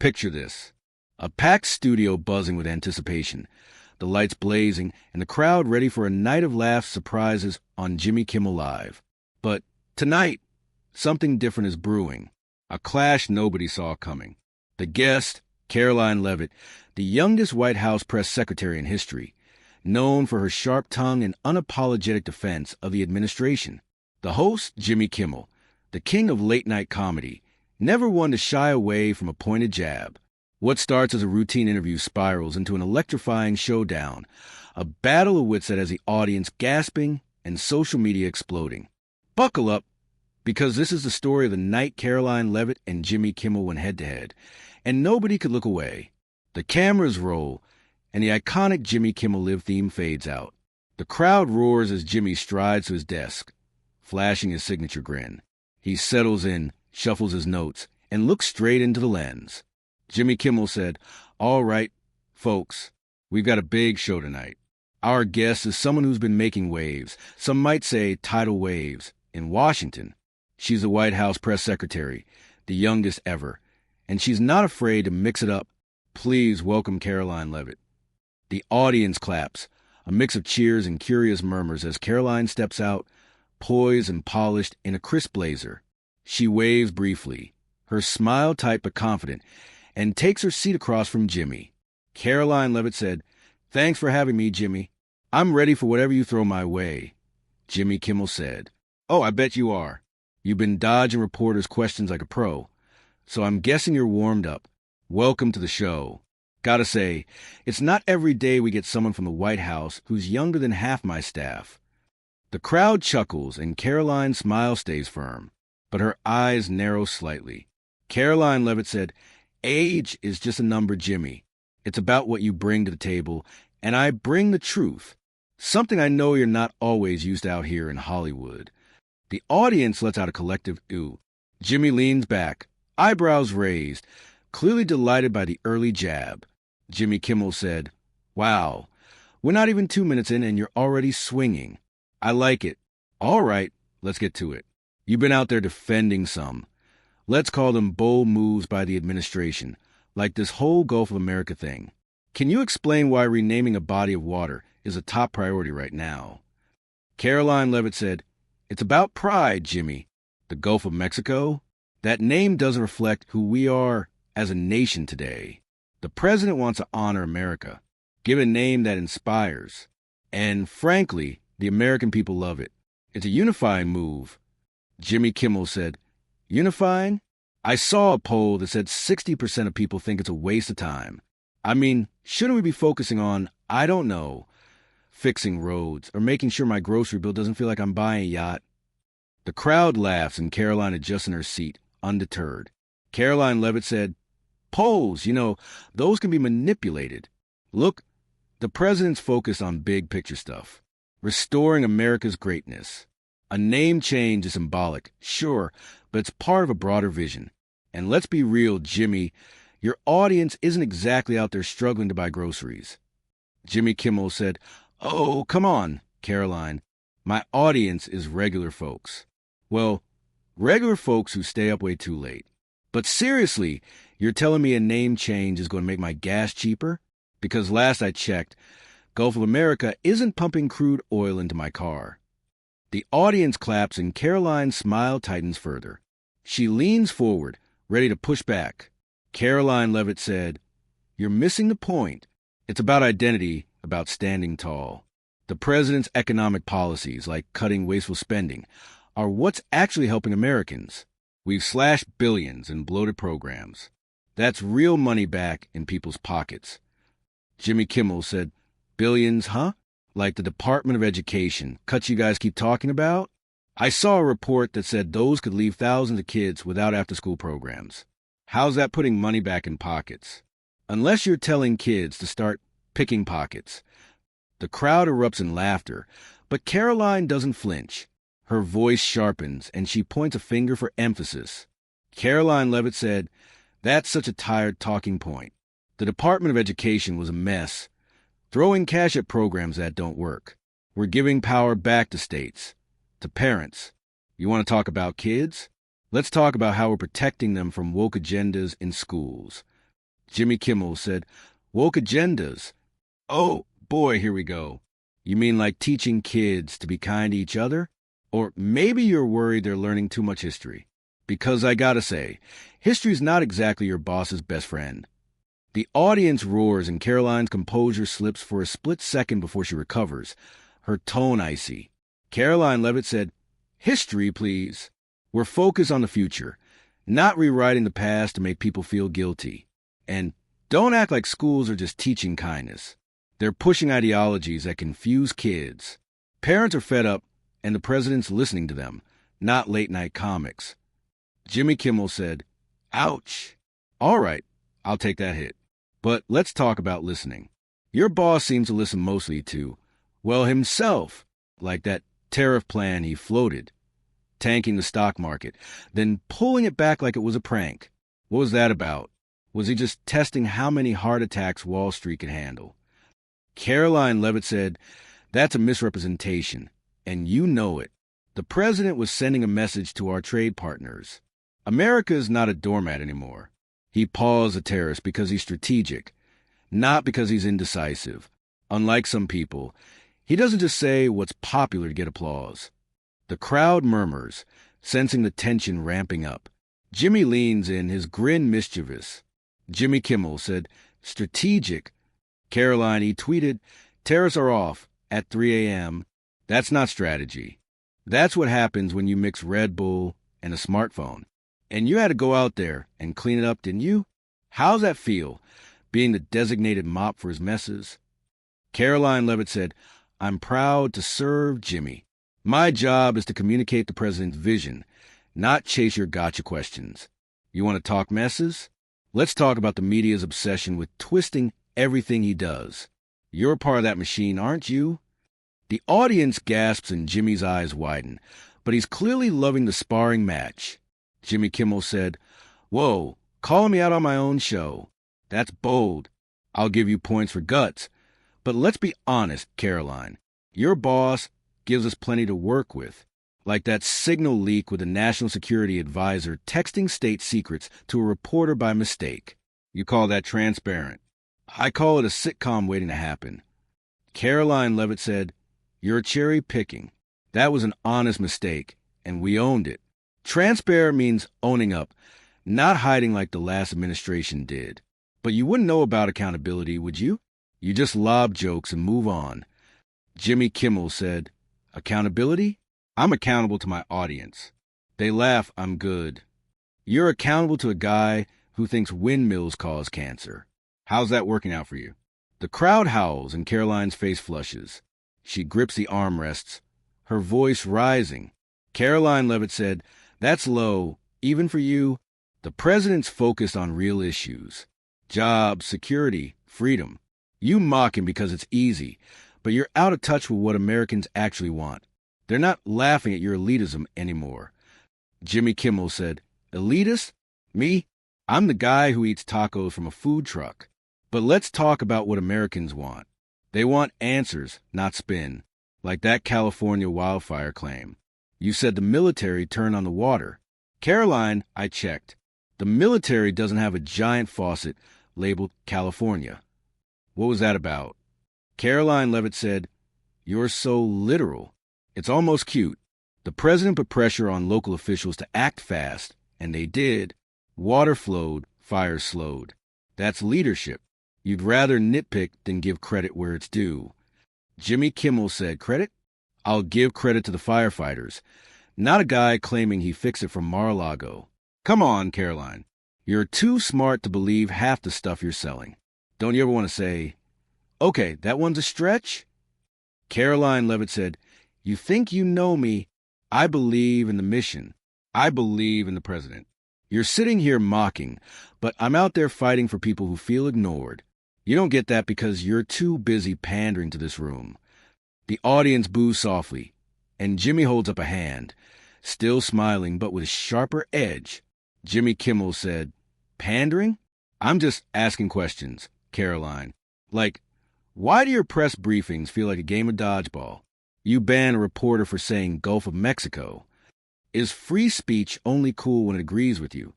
Picture this. A packed studio buzzing with anticipation, the lights blazing, and the crowd ready for a night of laughs, surprises on Jimmy Kimmel Live. But tonight, something different is brewing. A clash nobody saw coming. The guest, Karoline Leavitt, the youngest White House press secretary in history, known for her sharp tongue and unapologetic defense of the administration. The host, Jimmy Kimmel, the king of late-night comedy, never one to shy away from a pointed jab. What starts as a routine interview spirals into an electrifying showdown, a battle of wits that has the audience gasping and social media exploding. Buckle up, because this is the story of the night Karoline Leavitt and Jimmy Kimmel went head-to-head, and nobody could look away. The cameras roll, and the iconic Jimmy Kimmel Live theme fades out. The crowd roars as Jimmy strides to his desk, flashing his signature grin. He settles in, shuffles his notes, and looks straight into the lens. Jimmy Kimmel said, "All right, folks, we've got a big show tonight. Our guest is someone who's been making waves, some might say tidal waves, in Washington. She's the White House press secretary, the youngest ever, and she's not afraid to mix it up. Please welcome Karoline Leavitt." The audience claps, a mix of cheers and curious murmurs as Karoline steps out, poised and polished in a crisp blazer. She waves briefly, her smile tight but confident, and takes her seat across from Jimmy. Karoline Leavitt said, "Thanks for having me, Jimmy. I'm ready for whatever you throw my way." Jimmy Kimmel said, "Oh, I bet you are. You've been dodging reporters' questions like a pro, so I'm guessing you're warmed up. Welcome to the show. Gotta say, it's not every day we get someone from the White House who's younger than half my staff." The crowd chuckles and Karoline's smile stays firm, but her eyes narrow slightly. Karoline Leavitt said, "Age is just a number, Jimmy. It's about what you bring to the table, and I bring the truth. Something I know you're not always used to out here in Hollywood." The audience lets out a collective ooh. Jimmy leans back, eyebrows raised, clearly delighted by the early jab. Jimmy Kimmel said, "Wow, we're not even 2 minutes in and you're already swinging. I like it. All right, let's get to it. You've been out there defending some. Let's call them bold moves by the administration, like this whole Gulf of America thing. Can you explain why renaming a body of water is a top priority right now?" Karoline Leavitt said, "It's about pride, Jimmy. The Gulf of Mexico? That name doesn't reflect who we are as a nation today. The president wants to honor America, give a name that inspires. And frankly, the American people love it. It's a unifying move." Jimmy Kimmel said, "Unifying? I saw a poll that said 60% of people think it's a waste of time. I mean, shouldn't we be focusing on, I don't know, fixing roads or making sure my grocery bill doesn't feel like I'm buying a yacht?" The crowd laughs and Karoline adjusts in her seat, undeterred. Karoline Leavitt said, "Polls, those can be manipulated. Look, the president's focused on big picture stuff, restoring America's greatness. A name change is symbolic, sure, but it's part of a broader vision. And let's be real, Jimmy, your audience isn't exactly out there struggling to buy groceries." Jimmy Kimmel said, "Oh, come on, Karoline. My audience is regular folks. Well, regular folks who stay up way too late. But seriously, you're telling me a name change is going to make my gas cheaper? Because last I checked, Gulf of America isn't pumping crude oil into my car." The audience claps and Karoline's smile tightens further. She leans forward, ready to push back. Karoline Leavitt said, "You're missing the point. It's about identity, about standing tall. The president's economic policies, like cutting wasteful spending, are what's actually helping Americans. We've slashed billions in bloated programs. That's real money back in people's pockets." Jimmy Kimmel said, "Billions, huh? Like the Department of Education, cuts you guys keep talking about? I saw a report that said those could leave thousands of kids without after-school programs. How's that putting money back in pockets? Unless you're telling kids to start picking pockets." The crowd erupts in laughter, but Karoline doesn't flinch. Her voice sharpens, and she points a finger for emphasis. Karoline Leavitt said, "That's such a tired talking point. The Department of Education was a mess, throwing cash at programs that don't work. We're giving power back to states, to parents. You want to talk about kids? Let's talk about how we're protecting them from woke agendas in schools. Jimmy Kimmel said, "Woke agendas." Oh, boy, here we go. You mean like teaching kids to be kind to each other? Or maybe you're worried they're learning too much history. Because I gotta say, history's not exactly your boss's best friend. The audience roars and Caroline's composure slips for a split second before she recovers, her tone icy. Karoline Leavitt said, "History, please. We're focused on the future, not rewriting the past to make people feel guilty. And don't act like schools are just teaching kindness. They're pushing ideologies that confuse kids. Parents are fed up, and the president's listening to them, not late-night comics." Jimmy Kimmel said, "Ouch. All right, I'll take that hit. But let's talk about listening. Your boss seems to listen mostly to, well, himself, like that tariff plan he floated, tanking the stock market, then pulling it back like it was a prank. What was that about? Was he just testing how many heart attacks Wall Street could handle?" Karoline Leavitt said, "That's a misrepresentation, and you know it. The president was sending a message to our trade partners. America is not a doormat anymore. He paused the tariffs because he's strategic, not because he's indecisive. Unlike some people, he doesn't just say what's popular to get applause." The crowd murmurs, sensing the tension ramping up. Jimmy leans in, his grin mischievous. Jimmy Kimmel said, "Strategic." Karoline, he tweeted, "Tariffs are off at 3 a.m. That's not strategy. That's what happens when you mix Red Bull and a smartphone. And you had to go out there and clean it up, didn't you? How's that feel, being the designated mop for his messes?" Karoline Leavitt said, "I'm proud to serve Jimmy. My job is to communicate the president's vision, not chase your gotcha questions. You want to talk messes? Let's talk about the media's obsession with twisting everything he does. You're part of that machine, aren't you?" The audience gasps and Jimmy's eyes widen, but he's clearly loving the sparring match. Jimmy Kimmel said, "Whoa, calling me out on my own show. That's bold. I'll give you points for guts. But let's be honest, Karoline. Your boss gives us plenty to work with. Like that signal leak with a national security advisor texting state secrets to a reporter by mistake. You call that transparent. I call it a sitcom waiting to happen." Karoline Leavitt said, "You're cherry picking. That was an honest mistake, and we owned it. Transparent means owning up, not hiding like the last administration did. But you wouldn't know about accountability, would you? You just lob jokes and move on." Jimmy Kimmel said, "Accountability? I'm accountable to my audience. They laugh, I'm good. You're accountable to a guy who thinks windmills cause cancer. How's that working out for you?" The crowd howls and Karoline's face flushes. She grips the armrests, her voice rising. Karoline Leavitt said, "That's low, even for you. The president's focused on real issues. Jobs, security, freedom. You mock him because it's easy, but you're out of touch with what Americans actually want. They're not laughing at your elitism anymore." Jimmy Kimmel said, "Elitist? Me? I'm the guy who eats tacos from a food truck. But let's talk about what Americans want. They want answers, not spin, like that California wildfire claim. You said the military turned on the water. Karoline, I checked. The military doesn't have a giant faucet labeled California. What was that about?" Karoline Leavitt said, "You're so literal. It's almost cute. The president put pressure on local officials to act fast, and they did. Water flowed, fire slowed. That's leadership. You'd rather nitpick than give credit where it's due." Jimmy Kimmel said, "Credit? I'll give credit to the firefighters, not a guy claiming he fixed it from Mar-a-Lago. Come on, Karoline. You're too smart to believe half the stuff you're selling. Don't you ever want to say, 'Okay, that one's a stretch'?" Karoline Leavitt said, "You think you know me. I believe in the mission. I believe in the president. You're sitting here mocking, but I'm out there fighting for people who feel ignored. You don't get that because you're too busy pandering to this room." The audience boos softly, and Jimmy holds up a hand, still smiling but with a sharper edge. Jimmy Kimmel said, "Pandering? I'm just asking questions, Karoline. Like, why do your press briefings feel like a game of dodgeball? You ban a reporter for saying Gulf of Mexico. Is free speech only cool when it agrees with you?"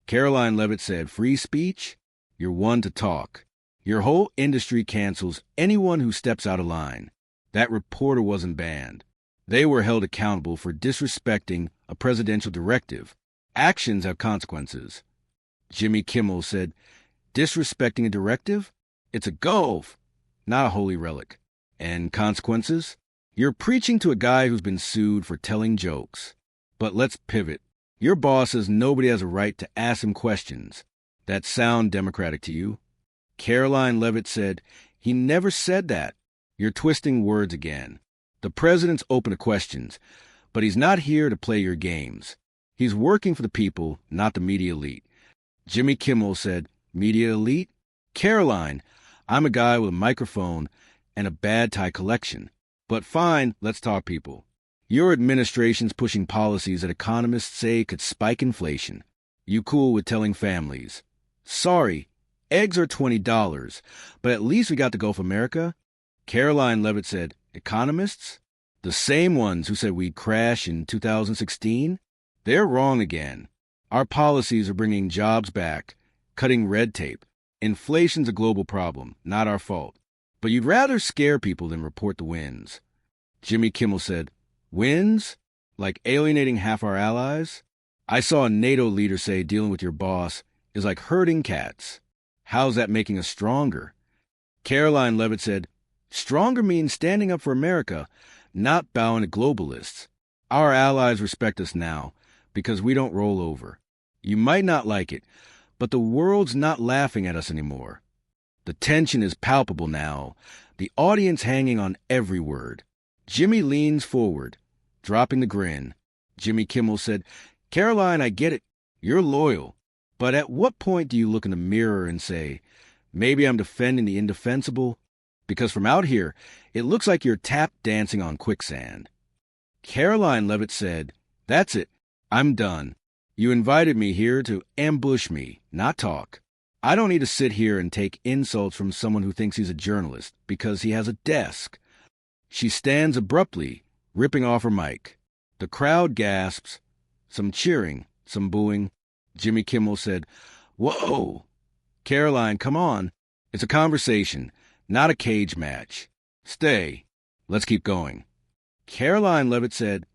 Karoline Leavitt said, "Free speech? You're one to talk. Your whole industry cancels anyone who steps out of line. That reporter wasn't banned. They were held accountable for disrespecting a presidential directive. Actions have consequences. Jimmy Kimmel said, disrespecting a directive? It's a gulf, not a holy relic. And consequences? You're preaching to a guy who's been sued for telling jokes. But let's pivot. Your boss says nobody has a right to ask him questions. That sound democratic to you? Karoline Leavitt said, he never said that. You're twisting words again. The president's open to questions, but he's not here to play your games. He's working for the people, not the media elite. Jimmy Kimmel said, media elite? Karoline, I'm a guy with a microphone and a bad tie collection. But fine, let's talk people. Your administration's pushing policies that economists say could spike inflation. You cool with telling families, sorry, eggs are $20, but at least we got the Gulf America? Karoline Leavitt said, economists? The same ones who said we'd crash in 2016? They're wrong again. Our policies are bringing jobs back, cutting red tape. Inflation's a global problem, not our fault. But you'd rather scare people than report the wins. Jimmy Kimmel said, wins? Like alienating half our allies? I saw a NATO leader say dealing with your boss is like herding cats. How's that making us stronger? Karoline Leavitt said, stronger means standing up for America, not bowing to globalists. Our allies respect us now because we don't roll over. You might not like it, but the world's not laughing at us anymore. The tension is palpable now, the audience hanging on every word. Jimmy leans forward, dropping the grin. Jimmy Kimmel said, Karoline, I get it. You're loyal. But at what point do you look in the mirror and say, maybe I'm defending the indefensible? Because from out here, it looks like you're tap dancing on quicksand. Karoline Leavitt said, that's it. I'm done. You invited me here to ambush me, not talk. I don't need to sit here and take insults from someone who thinks he's a journalist because he has a desk. She stands abruptly, ripping off her mic. The crowd gasps. Some cheering, some booing. Jimmy Kimmel said, whoa! Karoline, come on. It's a conversation, not a cage match. Stay. Let's keep going. Karoline Leavitt said,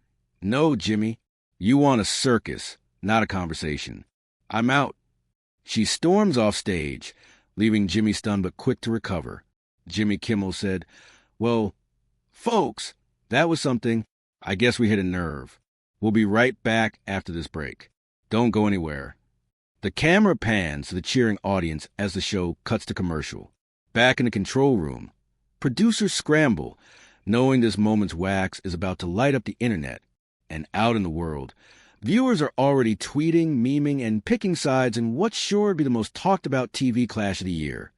no, Jimmy. You want a circus, not a conversation. I'm out. She storms off stage, leaving Jimmy stunned but quick to recover. Jimmy Kimmel said, well, folks, that was something. I guess we hit a nerve. We'll be right back after this break. Don't go anywhere. The camera pans to the cheering audience as the show cuts to commercial. Back in the control room, producers scramble, knowing this moment's wax is about to light up the internet. And out in the world, viewers are already tweeting, memeing, and picking sides in what's sure to be the most talked about TV clash of the year.